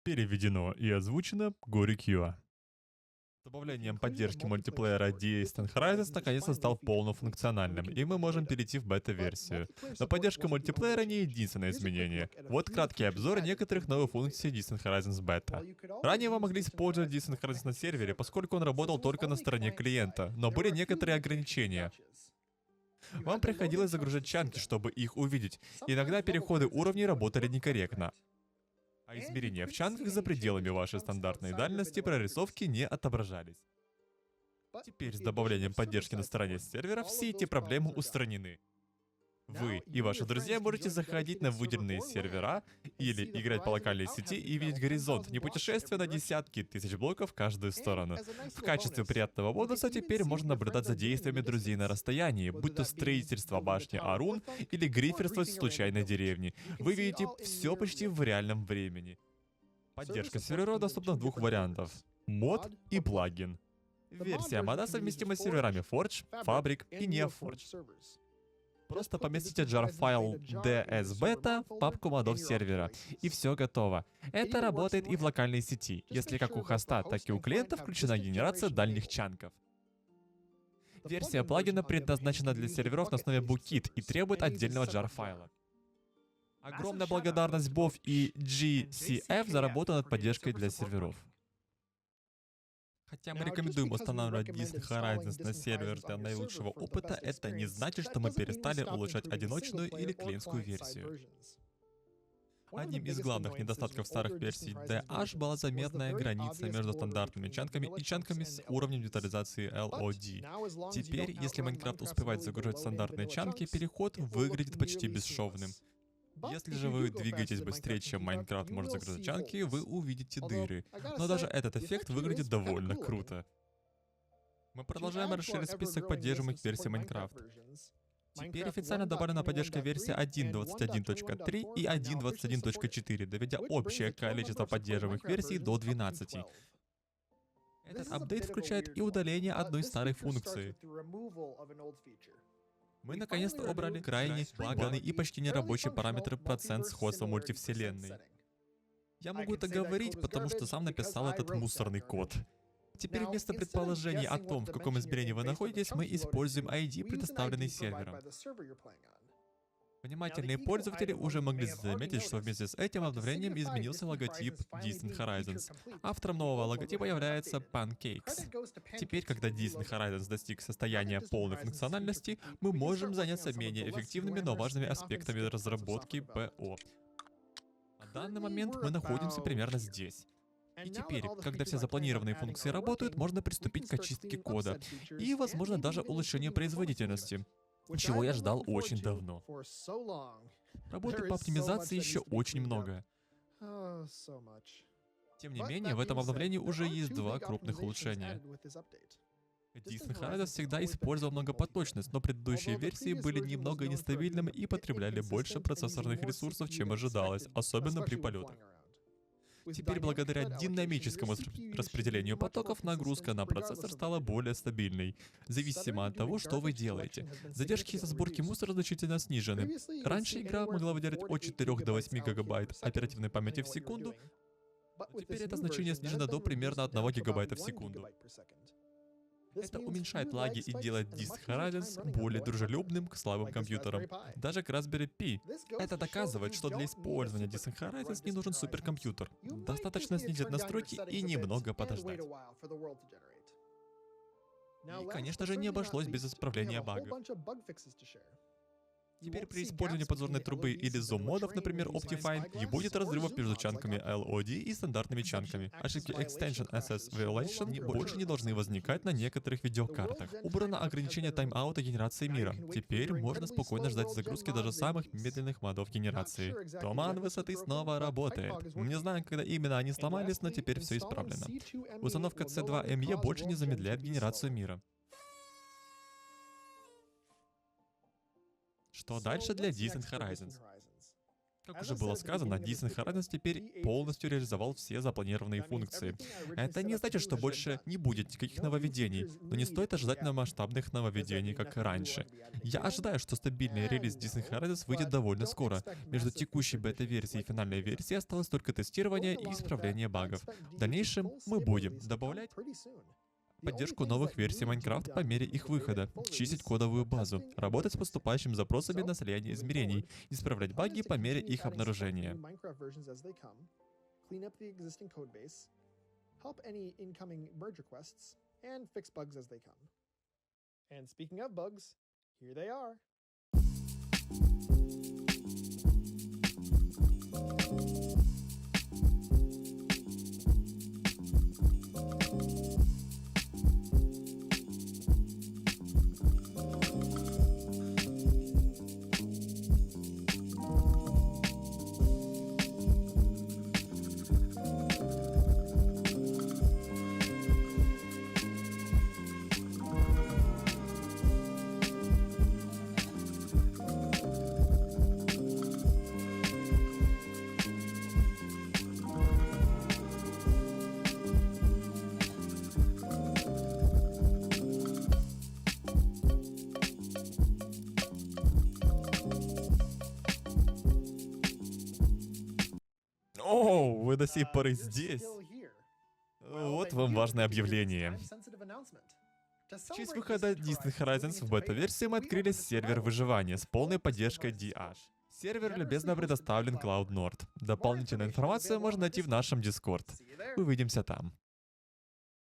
Переведено и озвучено Гори Кьюа. С добавлением поддержки мультиплеера Distant Horizons наконец-то стал полнофункциональным, и мы можем перейти в бета-версию. Но поддержка мультиплеера не единственное изменение. Вот краткий обзор некоторых новых функций Distant Horizons Beta. Ранее вы могли использовать Distant Horizons на сервере, поскольку он работал только на стороне клиента, но были некоторые ограничения. Вам приходилось загружать чанки, чтобы их увидеть. Иногда переходы уровней работали некорректно. А измерения в чанках за пределами вашей стандартной дальности прорисовки не отображались. Теперь с добавлением поддержки на стороне сервера все эти проблемы устранены. Вы и ваши друзья можете заходить на выделенные сервера или играть по локальной сети и видеть горизонт, не путешествуя на десятки тысяч блоков в каждую сторону. В качестве приятного бонуса теперь можно наблюдать за действиями друзей на расстоянии, будь то строительство башни Арун или гриферство в случайной деревне. Вы видите все почти в реальном времени. Поддержка серверов доступна в двух вариантах — мод и плагин. Версия мода совместима с серверами Forge, Fabric и NeoForge. Просто поместите jar файл dsbeta в папку модов сервера, и все готово. Это работает и в локальной сети, если как у хоста, так и у клиента включена генерация дальних чанков. Версия плагина предназначена для серверов на основе Bukit и требует отдельного jar файла. Огромная благодарность BOV и GCF за работу над поддержкой для серверов. Хотя мы рекомендуем устанавливать Distant Horizons на сервер для наилучшего опыта, это не значит, что мы перестали улучшать одиночную или клиентскую версию. Одним из главных недостатков старых версий DH была заметная граница между стандартными чанками и чанками с уровнем детализации LOD. Теперь, если Майнкрафт успевает загружать стандартные чанки, переход выглядит почти бесшовным. Если же вы двигаетесь быстрее, чем Майнкрафт может загрузить чанки, вы увидите дыры. Но даже этот эффект выглядит довольно круто. Мы продолжаем расширить список поддерживаемых версий Майнкрафт. Теперь официально добавлена поддержка версии 1.21.3 и 1.21.4, доведя общее количество поддерживаемых версий до 12. Этот апдейт включает и удаление одной старой функции. Мы наконец-то убрали крайне баганный и почти нерабочий параметр процент сходства мультивселенной. Я могу это говорить, потому что сам написал этот мусорный код. Теперь вместо предположений о том, в каком измерении вы находитесь, мы используем ID, предоставленный сервером. Внимательные пользователи уже могли заметить, что вместе с этим обновлением изменился логотип Distant Horizons. Автором нового логотипа является Pancakes. Теперь, когда Distant Horizons достиг состояния полной функциональности, мы можем заняться менее эффективными, но важными аспектами разработки ПО. На данный момент мы находимся примерно здесь. И теперь, когда все запланированные функции работают, можно приступить к очистке кода и, возможно, даже улучшению производительности, чего я ждал очень давно. Работы по оптимизации еще очень много. Тем не менее, в этом обновлении уже есть два крупных улучшения. Distant Horizons всегда использовал многопоточность, но предыдущие версии были немного нестабильными и потребляли больше процессорных ресурсов, чем ожидалось, особенно при полетах. Теперь, благодаря динамическому распределению потоков, нагрузка на процессор стала более стабильной, зависимо от того, что вы делаете. Задержки из-за сборки мусора значительно снижены. Раньше игра могла выделять от 4 до 8 гигабайт оперативной памяти в секунду, но теперь это значение снижено до примерно 1 гигабайта в секунду. Это уменьшает лаги и делает Distant Horizons более дружелюбным к слабым компьютерам, даже к Raspberry Pi. Это доказывает, что для использования Distant Horizons не нужен суперкомпьютер. Достаточно снизить настройки и немного подождать. И, конечно же, не обошлось без исправления багов. Теперь при использовании подзорной трубы или зум-модов, например, Optifine, не будет разрывов между чанками LOD и стандартными чанками. Ошибки Extension SS Violation больше не должны возникать на некоторых видеокартах. Убрано ограничение тайм-аута генерации мира. Теперь можно спокойно ждать загрузки даже самых медленных модов генерации. Туман высоты снова работает. Не знаю, когда именно они сломались, но теперь все исправлено. Установка C2ME больше не замедляет генерацию мира. Что дальше для Distant Horizons? Как уже было сказано, Disney Horizons теперь полностью реализовал все запланированные функции. Это не значит, что больше не будет никаких нововведений, но не стоит ожидать на масштабных нововведений, как и раньше. Я ожидаю, что стабильный релиз Disney Horizons выйдет довольно скоро. Между текущей бета-версией и финальной версией осталось только тестирование и исправление багов. В дальнейшем мы будем добавлять поддержку новых версий Minecraft по мере их выхода, чистить кодовую базу, работать с поступающими запросами на слияние измерений, исправлять баги по мере их обнаружения. О, вы до сей поры здесь? Вот вам важное объявление. В честь выхода Disney Horizons в бета-версии мы открыли сервер выживания с полной поддержкой DH. Сервер любезно предоставлен Cloud Nord. Дополнительную информацию можно найти в нашем Discord. Увидимся там.